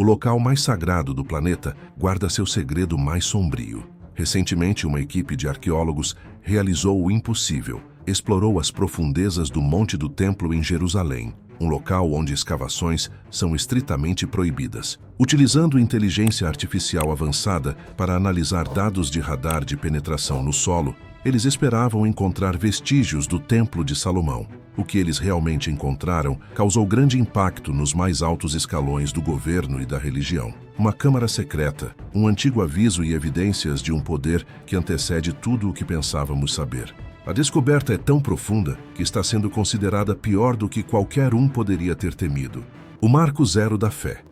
O local mais sagrado do planeta guarda seu segredo mais sombrio. Recentemente, uma equipe de arqueólogos realizou o impossível. Explorou as profundezas do Monte do Templo em Jerusalém, um local onde escavações são estritamente proibidas. Utilizando inteligência artificial avançada para analisar dados de radar de penetração no solo, eles esperavam encontrar vestígios do Templo de Salomão. O que eles realmente encontraram causou grande impacto nos mais altos escalões do governo e da religião. Uma câmara secreta, um antigo aviso e evidências de um poder que antecede tudo o que pensávamos saber. A descoberta é tão profunda que está sendo considerada pior do que qualquer um poderia ter temido. O marco zero da fé.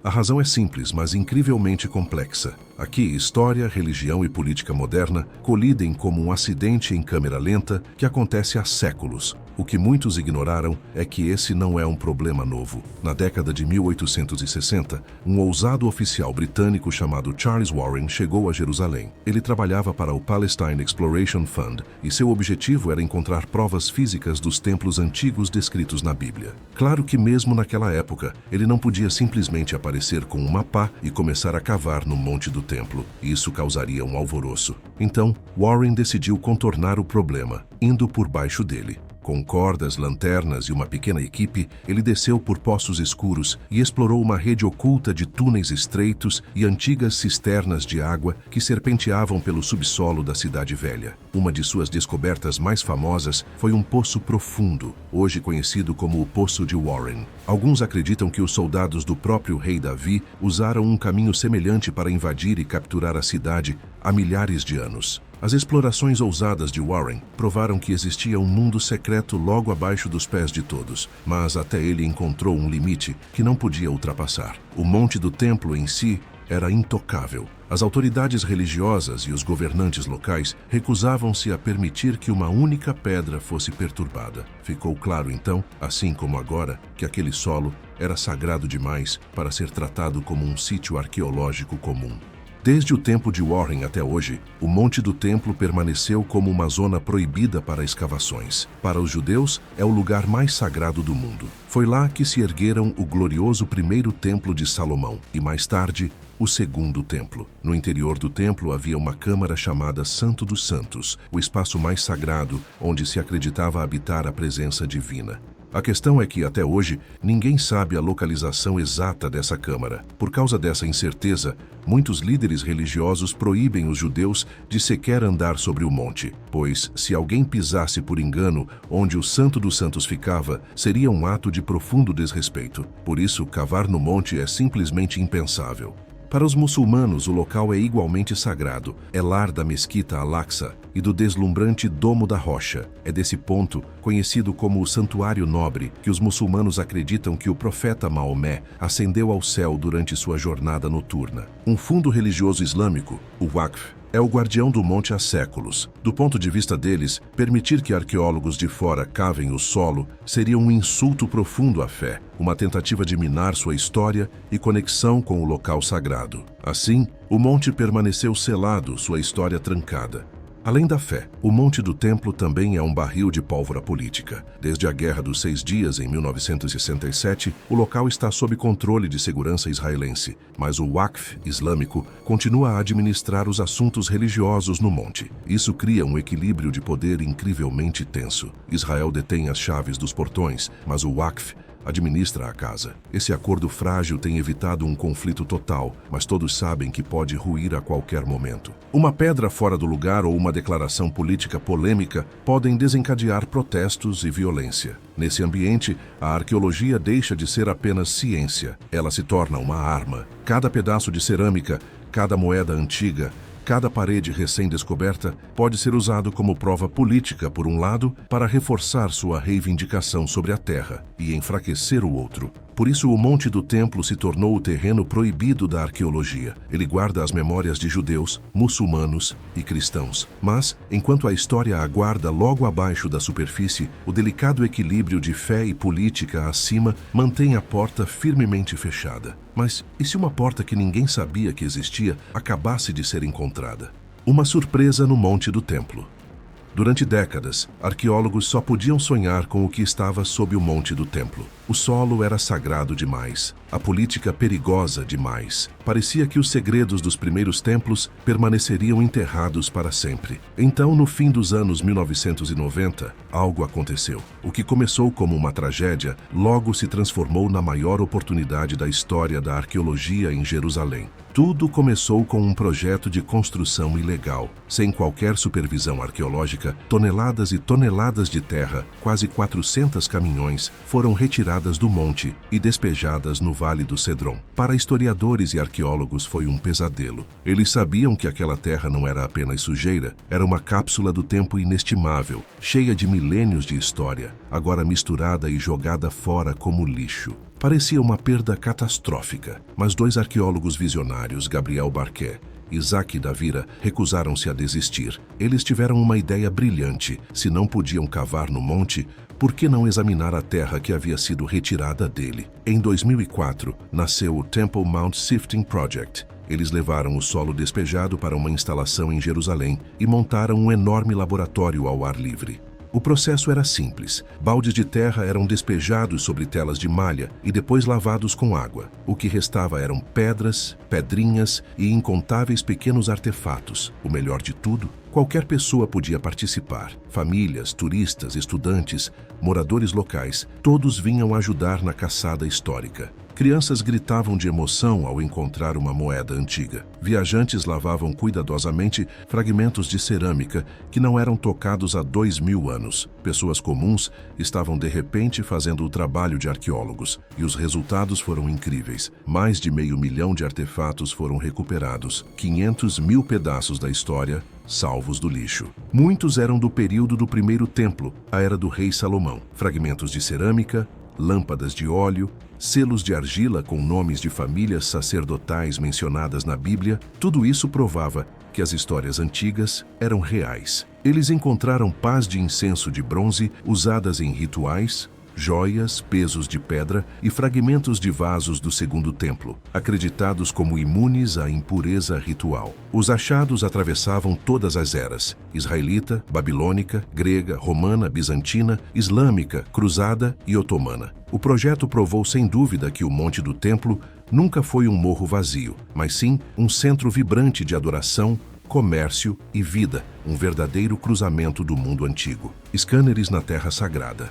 A razão é simples, mas incrivelmente complexa. Aqui, história, religião e política moderna colidem como um acidente em câmera lenta que acontece há séculos. O que muitos ignoraram é que esse não é um problema novo. Na década de 1860, um ousado oficial britânico chamado Charles Warren chegou a Jerusalém. Ele trabalhava para o Palestine Exploration Fund e seu objetivo era encontrar provas físicas dos templos antigos descritos na Bíblia. Claro que mesmo naquela época, ele não podia simplesmente aparecer com uma pá e começar a cavar no Monte do Templo. Isso causaria um alvoroço. Então, Warren decidiu contornar o problema, indo por baixo dele. Com cordas, lanternas e uma pequena equipe, ele desceu por poços escuros e explorou uma rede oculta de túneis estreitos e antigas cisternas de água que serpenteavam pelo subsolo da Cidade Velha. Uma de suas descobertas mais famosas foi um poço profundo, hoje conhecido como o Poço de Warren. Alguns acreditam que os soldados do próprio rei Davi usaram um caminho semelhante para invadir e capturar a cidade há milhares de anos. As explorações ousadas de Warren provaram que existia um mundo secreto logo abaixo dos pés de todos, mas até ele encontrou um limite que não podia ultrapassar. O Monte do Templo em si era intocável. As autoridades religiosas e os governantes locais recusavam-se a permitir que uma única pedra fosse perturbada. Ficou claro então, assim como agora, que aquele solo era sagrado demais para ser tratado como um sítio arqueológico comum. Desde o tempo de Warren até hoje, o Monte do Templo permaneceu como uma zona proibida para escavações. Para os judeus, é o lugar mais sagrado do mundo. Foi lá que se ergueram o glorioso primeiro Templo de Salomão e, mais tarde, o segundo templo. No interior do templo havia uma câmara chamada Santo dos Santos, o espaço mais sagrado onde se acreditava habitar a presença divina. A questão é que, até hoje, ninguém sabe a localização exata dessa câmara. Por causa dessa incerteza, muitos líderes religiosos proíbem os judeus de sequer andar sobre o monte, pois, se alguém pisasse por engano onde o Santo dos Santos ficava, seria um ato de profundo desrespeito. Por isso, cavar no monte é simplesmente impensável. Para os muçulmanos, o local é igualmente sagrado. É lar da Mesquita Al-Aqsa e do deslumbrante Domo da Rocha. É desse ponto, conhecido como o Santuário Nobre, que os muçulmanos acreditam que o profeta Maomé ascendeu ao céu durante sua jornada noturna. Um fundo religioso islâmico, o Waqf, é o guardião do monte há séculos. Do ponto de vista deles, permitir que arqueólogos de fora cavem o solo seria um insulto profundo à fé, uma tentativa de minar sua história e conexão com o local sagrado. Assim, o monte permaneceu selado, sua história trancada. Além da fé, o Monte do Templo também é um barril de pólvora política. Desde a Guerra dos 6 Dias, em 1967, o local está sob controle de segurança israelense, mas o Waqf islâmico continua a administrar os assuntos religiosos no monte. Isso cria um equilíbrio de poder incrivelmente tenso. Israel detém as chaves dos portões, mas o Waqf administra a casa. Esse acordo frágil tem evitado um conflito total, mas todos sabem que pode ruir a qualquer momento. Uma pedra fora do lugar ou uma declaração política polêmica podem desencadear protestos e violência. Nesse ambiente, a arqueologia deixa de ser apenas ciência. Ela se torna uma arma. Cada pedaço de cerâmica, cada moeda antiga, cada parede recém-descoberta pode ser usado como prova política, por um lado, para reforçar sua reivindicação sobre a terra e enfraquecer o outro. Por isso, o Monte do Templo se tornou o terreno proibido da arqueologia. Ele guarda as memórias de judeus, muçulmanos e cristãos. Mas, enquanto a história aguarda logo abaixo da superfície, o delicado equilíbrio de fé e política acima mantém a porta firmemente fechada. Mas e se uma porta que ninguém sabia que existia acabasse de ser encontrada? Uma surpresa no Monte do Templo. Durante décadas, arqueólogos só podiam sonhar com o que estava sob o Monte do Templo. O solo era sagrado demais. a política perigosa demais. Parecia que os segredos dos primeiros templos permaneceriam enterrados para sempre. Então, no fim dos anos 1990, algo aconteceu. O que começou como uma tragédia, logo se transformou na maior oportunidade da história da arqueologia em Jerusalém. Tudo começou com um projeto de construção ilegal. Sem qualquer supervisão arqueológica, toneladas e toneladas de terra, quase 400 caminhões, foram retiradas do monte e despejadas no Vale do Cedron. Para historiadores e arqueólogos foi um pesadelo. Eles sabiam que aquela terra não era apenas sujeira, era uma cápsula do tempo inestimável, cheia de milênios de história, agora misturada e jogada fora como lixo. Parecia uma perda catastrófica, mas dois arqueólogos visionários, Gabriel Barquet e Isaac Davira, recusaram-se a desistir. Eles tiveram uma ideia brilhante. Se não podiam cavar no monte, por que não examinar a terra que havia sido retirada dele? Em 2004, nasceu o Temple Mount Sifting Project. Eles levaram o solo despejado para uma instalação em Jerusalém e montaram um enorme laboratório ao ar livre. O processo era simples. Baldes de terra eram despejados sobre telas de malha e depois lavados com água. O que restava eram pedras, pedrinhas e incontáveis pequenos artefatos. O melhor de tudo, qualquer pessoa podia participar. Famílias, turistas, estudantes, moradores locais, todos vinham ajudar na caçada histórica. Crianças gritavam de emoção ao encontrar uma moeda antiga. Viajantes lavavam cuidadosamente fragmentos de cerâmica que não eram tocados há 2000 anos. Pessoas comuns estavam de repente fazendo o trabalho de arqueólogos, e os resultados foram incríveis. Mais de 500 mil de artefatos foram recuperados, 500 mil pedaços da história salvos do lixo. Muitos eram do período do Primeiro Templo, a era do rei Salomão. Fragmentos de cerâmica, lâmpadas de óleo, selos de argila com nomes de famílias sacerdotais mencionadas na Bíblia, tudo isso provava que as histórias antigas eram reais. Eles encontraram pás de incenso de bronze usadas em rituais, joias, pesos de pedra e fragmentos de vasos do Segundo Templo, acreditados como imunes à impureza ritual. Os achados atravessavam todas as eras: israelita, babilônica, grega, romana, bizantina, islâmica, cruzada e otomana. O projeto provou sem dúvida que o Monte do Templo nunca foi um morro vazio, mas sim um centro vibrante de adoração, comércio e vida, um verdadeiro cruzamento do mundo antigo. Scanners na Terra Sagrada.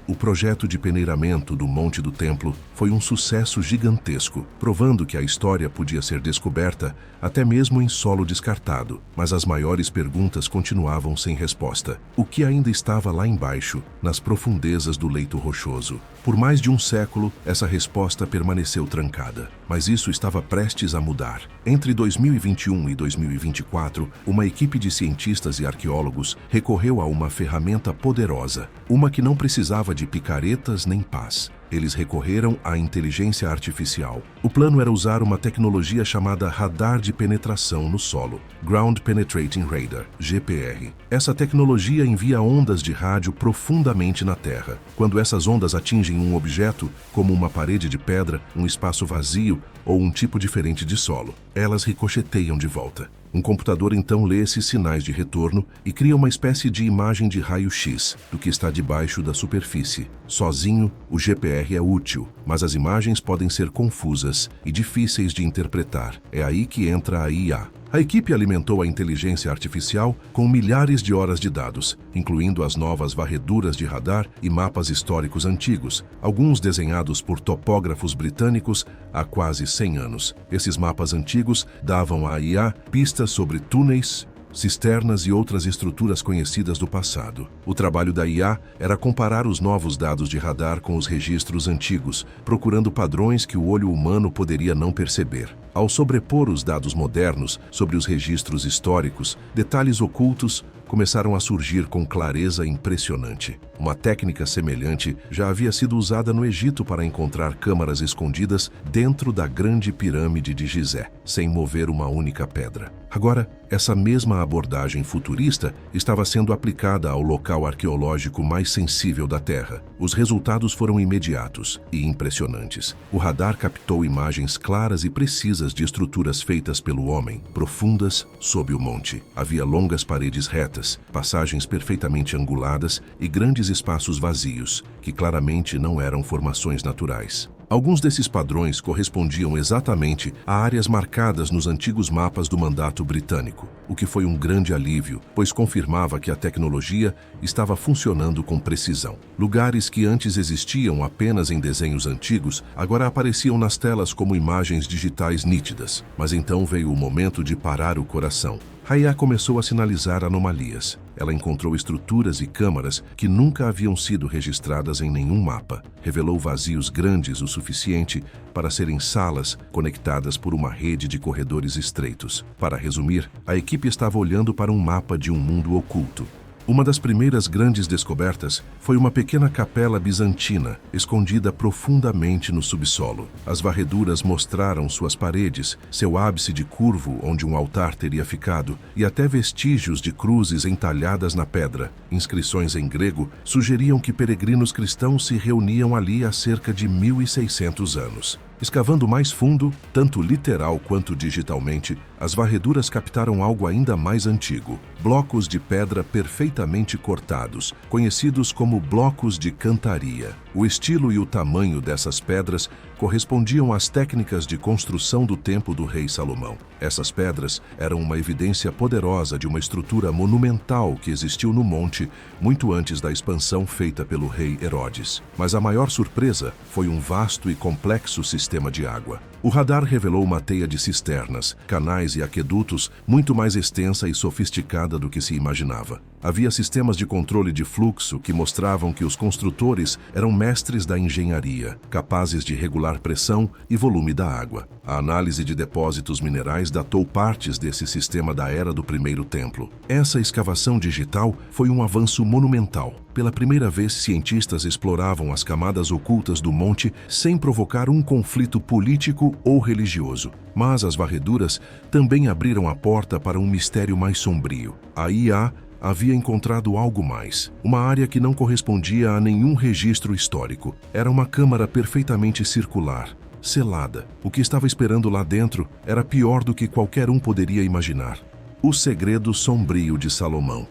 O projeto de peneiramento do Monte do Templo foi um sucesso gigantesco, provando que a história podia ser descoberta até mesmo em solo descartado. Mas as maiores perguntas continuavam sem resposta. O que ainda estava lá embaixo, nas profundezas do leito rochoso? Por mais de um século, essa resposta permaneceu trancada. Mas isso estava prestes a mudar. Entre 2021 e 2024, uma equipe de cientistas e arqueólogos recorreu a uma ferramenta poderosa, uma que não precisava de picaretas nem pás. Eles recorreram à inteligência artificial. O plano era usar uma tecnologia chamada radar de penetração no solo, Ground Penetrating Radar, GPR. Essa tecnologia envia ondas de rádio profundamente na Terra. Quando essas ondas atingem um objeto, como uma parede de pedra, um espaço vazio ou um tipo diferente de solo, elas ricocheteiam de volta. Um computador então lê esses sinais de retorno e cria uma espécie de imagem de raio-x do que está debaixo da superfície. Sozinho, o GPR é útil, mas as imagens podem ser confusas e difíceis de interpretar. É aí que entra a IA. A equipe alimentou a inteligência artificial com milhares de horas de dados, incluindo as novas varreduras de radar e mapas históricos antigos, alguns desenhados por topógrafos britânicos há quase 100 anos. Esses mapas antigos davam à IA pistas sobre túneis, cisternas e outras estruturas conhecidas do passado. O trabalho da IA era comparar os novos dados de radar com os registros antigos, procurando padrões que o olho humano poderia não perceber. Ao sobrepor os dados modernos sobre os registros históricos, detalhes ocultos começaram a surgir com clareza impressionante. Uma técnica semelhante já havia sido usada no Egito para encontrar câmaras escondidas dentro da grande pirâmide de Gizé, sem mover uma única pedra. Agora, essa mesma abordagem futurista estava sendo aplicada ao local arqueológico mais sensível da Terra. Os resultados foram imediatos e impressionantes. O radar captou imagens claras e precisas de estruturas feitas pelo homem, profundas sob o monte. Havia longas paredes retas, passagens perfeitamente anguladas e grandes espaços vazios, que claramente não eram formações naturais. Alguns desses padrões correspondiam exatamente a áreas marcadas nos antigos mapas do mandato britânico, o que foi um grande alívio, pois confirmava que a tecnologia estava funcionando com precisão. Lugares que antes existiam apenas em desenhos antigos, agora apareciam nas telas como imagens digitais nítidas. Mas então veio o momento de parar o coração. Raya começou a sinalizar anomalias. Ela encontrou estruturas e câmaras que nunca haviam sido registradas em nenhum mapa. Revelou vazios grandes o suficiente para serem salas conectadas por uma rede de corredores estreitos. Para resumir, a equipe estava olhando para um mapa de um mundo oculto. Uma das primeiras grandes descobertas foi uma pequena capela bizantina, escondida profundamente no subsolo. As varreduras mostraram suas paredes, seu ábside curvo onde um altar teria ficado, e até vestígios de cruzes entalhadas na pedra. Inscrições em grego sugeriam que peregrinos cristãos se reuniam ali há cerca de 1600 anos. Escavando mais fundo, tanto literal quanto digitalmente, as varreduras captaram algo ainda mais antigo. Blocos de pedra perfeitamente cortados, conhecidos como blocos de cantaria. O estilo e o tamanho dessas pedras correspondiam às técnicas de construção do templo do rei Salomão. Essas pedras eram uma evidência poderosa de uma estrutura monumental que existiu no monte muito antes da expansão feita pelo rei Herodes. Mas a maior surpresa foi um vasto e complexo sistema de água. O radar revelou uma teia de cisternas, canais e aquedutos muito mais extensa e sofisticada do que se imaginava. Havia sistemas de controle de fluxo que mostravam que os construtores eram mestres da engenharia, capazes de regular pressão e volume da água. A análise de depósitos minerais datou partes desse sistema da era do primeiro templo. Essa escavação digital foi um avanço monumental. Pela primeira vez, cientistas exploravam as camadas ocultas do monte sem provocar um conflito político ou religioso. Mas as varreduras também abriram a porta para um mistério mais sombrio. A IA havia encontrado algo mais. Uma área que não correspondia a nenhum registro histórico. Era uma câmara perfeitamente circular, selada. O que estava esperando lá dentro era pior do que qualquer um poderia imaginar. O segredo sombrio de Salomão.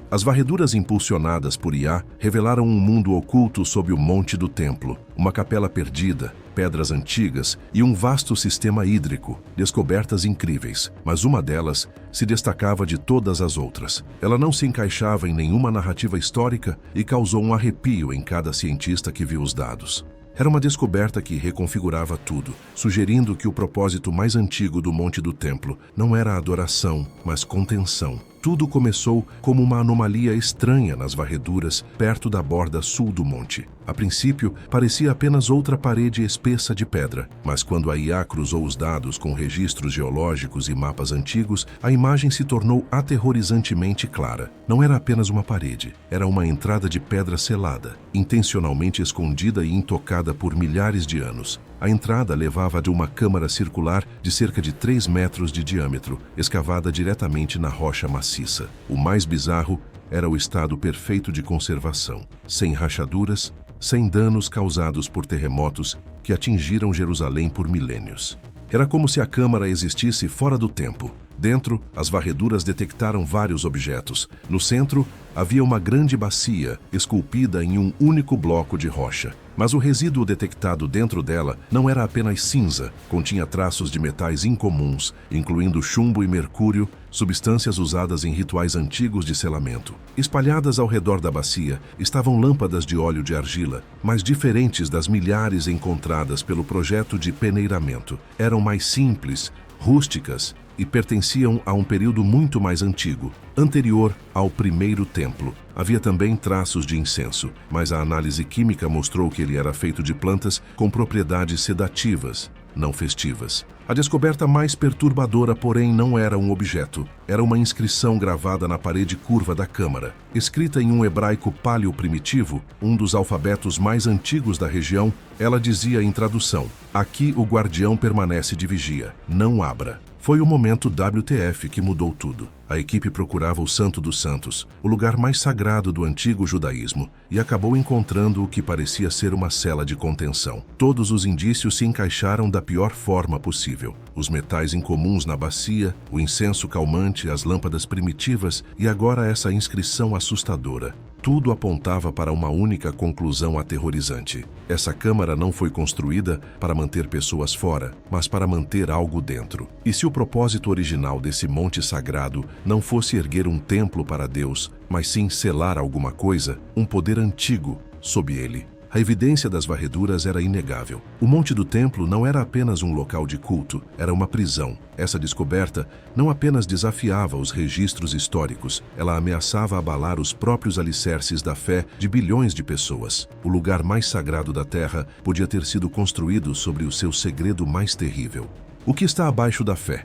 As varreduras impulsionadas por IA revelaram um mundo oculto sob o monte do templo, uma capela perdida, pedras antigas e um vasto sistema hídrico, descobertas incríveis, mas uma delas se destacava de todas as outras. Ela não se encaixava em nenhuma narrativa histórica e causou um arrepio em cada cientista que viu os dados. Era uma descoberta que reconfigurava tudo, sugerindo que o propósito mais antigo do Monte do Templo não era adoração, mas contenção. Tudo começou como uma anomalia estranha nas varreduras perto da borda sul do monte. A princípio, parecia apenas outra parede espessa de pedra, mas quando a IA cruzou os dados com registros geológicos e mapas antigos, a imagem se tornou aterrorizantemente clara. Não era apenas uma parede, era uma entrada de pedra selada, intencionalmente escondida e intocada por milhares de anos. A entrada levava de uma câmara circular de cerca de 3 metros de diâmetro, escavada diretamente na rocha maciça. O mais bizarro era o estado perfeito de conservação, sem rachaduras, sem danos causados por terremotos que atingiram Jerusalém por milênios. Era como se a câmara existisse fora do tempo. Dentro, as varreduras detectaram vários objetos. No centro, havia uma grande bacia, esculpida em um único bloco de rocha. Mas o resíduo detectado dentro dela não era apenas cinza, continha traços de metais incomuns, incluindo chumbo e mercúrio, substâncias usadas em rituais antigos de selamento. Espalhadas ao redor da bacia estavam lâmpadas de óleo de argila, mas diferentes das milhares encontradas pelo projeto de peneiramento. Eram mais simples, rústicas e pertenciam a um período muito mais antigo, anterior ao primeiro templo. Havia também traços de incenso, mas a análise química mostrou que ele era feito de plantas com propriedades sedativas, não festivas. A descoberta mais perturbadora, porém, não era um objeto. Era uma inscrição gravada na parede curva da câmara. Escrita em um hebraico paleo-primitivo, um dos alfabetos mais antigos da região, ela dizia em tradução: "Aqui o guardião permanece de vigia, não abra." Foi o momento WTF que mudou tudo. A equipe procurava o Santo dos Santos, o lugar mais sagrado do antigo judaísmo, e acabou encontrando o que parecia ser uma cela de contenção. Todos os indícios se encaixaram da pior forma possível. Os metais incomuns na bacia, o incenso calmante, as lâmpadas primitivas e agora essa inscrição assustadora. tudo apontava para uma única conclusão aterrorizante. Essa câmara não foi construída para manter pessoas fora, mas para manter algo dentro. E se o propósito original desse monte sagrado não fosse erguer um templo para Deus, mas sim selar alguma coisa, um poder antigo sob ele? A evidência das varreduras era inegável. O Monte do Templo não era apenas um local de culto, era uma prisão. Essa descoberta não apenas desafiava os registros históricos, ela ameaçava abalar os próprios alicerces da fé de bilhões de pessoas. O lugar mais sagrado da Terra podia ter sido construído sobre o seu segredo mais terrível. O que está abaixo da fé?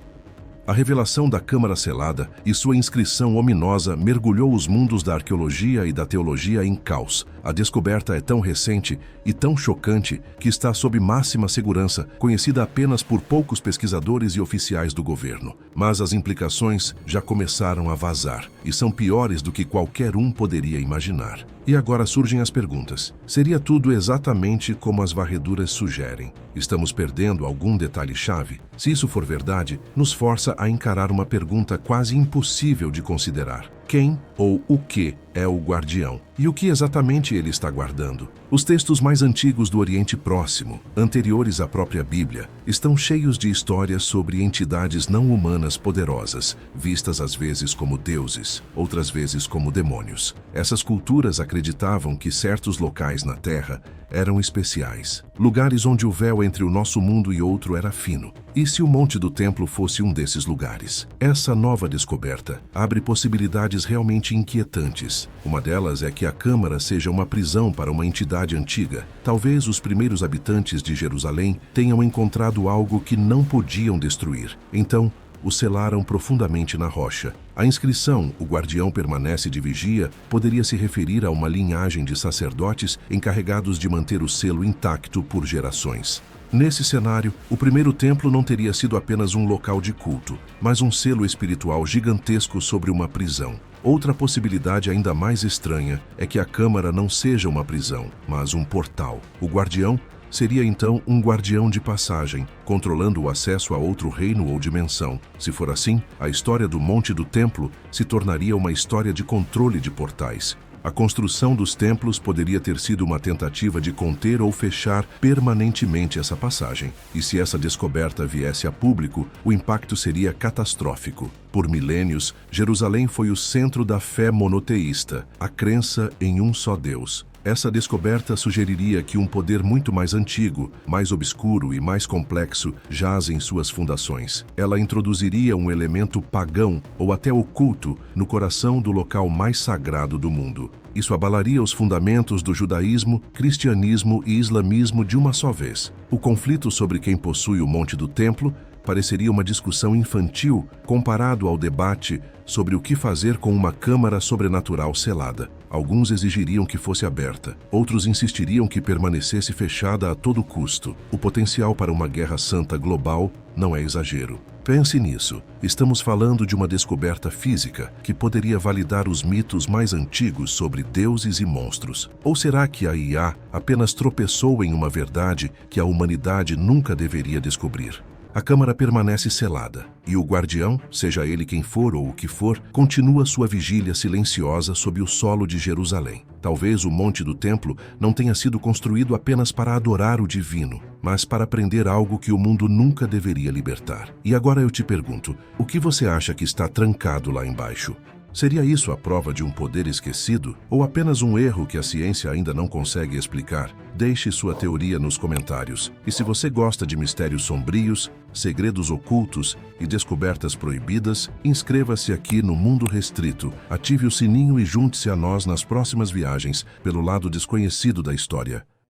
A revelação da Câmara Selada e sua inscrição ominosa mergulhou os mundos da arqueologia e da teologia em caos. A descoberta é tão recente e tão chocante que está sob máxima segurança, conhecida apenas por poucos pesquisadores e oficiais do governo. Mas as implicações já começaram a vazar e são piores do que qualquer um poderia imaginar. E agora surgem as perguntas. Seria tudo exatamente como as varreduras sugerem? Estamos perdendo algum detalhe-chave? Se isso for verdade, nos força a encarar uma pergunta quase impossível de considerar. Quem ou o que é o guardião? E o que exatamente ele está guardando? Os textos mais antigos do Oriente Próximo, anteriores à própria Bíblia, estão cheios de histórias sobre entidades não humanas poderosas, vistas às vezes como deuses, outras vezes como demônios. Essas culturas acreditavam que certos locais na Terra eram especiais, lugares onde o véu entre o nosso mundo e outro era fino. E se o Monte do Templo fosse um desses lugares? Essa nova descoberta abre possibilidades realmente inquietantes. Uma delas é que a Câmara seja uma prisão para uma entidade antiga. Talvez os primeiros habitantes de Jerusalém tenham encontrado algo que não podiam destruir. Então, o selaram profundamente na rocha. A inscrição, o guardião permanece de vigia, poderia se referir a uma linhagem de sacerdotes encarregados de manter o selo intacto por gerações. Nesse cenário, o primeiro templo não teria sido apenas um local de culto, mas um selo espiritual gigantesco sobre uma prisão. Outra possibilidade ainda mais estranha é que a Câmara não seja uma prisão, mas um portal. O guardião seria então um guardião de passagem, controlando o acesso a outro reino ou dimensão. Se for assim, a história do Monte do Templo se tornaria uma história de controle de portais. A construção dos templos poderia ter sido uma tentativa de conter ou fechar permanentemente essa passagem. E se essa descoberta viesse a público, o impacto seria catastrófico. Por milênios, Jerusalém foi o centro da fé monoteísta, a crença em um só Deus. Essa descoberta sugeriria que um poder muito mais antigo, mais obscuro e mais complexo jaz em suas fundações. Ela introduziria um elemento pagão ou até oculto no coração do local mais sagrado do mundo. Isso abalaria os fundamentos do judaísmo, cristianismo e islamismo de uma só vez. O conflito sobre quem possui o Monte do Templo pareceria uma discussão infantil comparado ao debate sobre o que fazer com uma câmara sobrenatural selada. Alguns exigiriam que fosse aberta, outros insistiriam que permanecesse fechada a todo custo. O potencial para uma guerra santa global não é exagero. Pense nisso. Estamos falando de uma descoberta física que poderia validar os mitos mais antigos sobre deuses e monstros. Ou será que a IA apenas tropeçou em uma verdade que a humanidade nunca deveria descobrir? A Câmara permanece selada, e o guardião, seja ele quem for ou o que for, continua sua vigília silenciosa sob o solo de Jerusalém. Talvez o Monte do Templo não tenha sido construído apenas para adorar o divino, mas para aprender algo que o mundo nunca deveria libertar. E agora eu te pergunto, o que você acha que está trancado lá embaixo? Seria isso a prova de um poder esquecido? Ou apenas um erro que a ciência ainda não consegue explicar? Deixe sua teoria nos comentários. E se você gosta de mistérios sombrios, segredos ocultos e descobertas proibidas, inscreva-se aqui no Mundo Restrito, ative o sininho e junte-se a nós nas próximas viagens pelo lado desconhecido da história.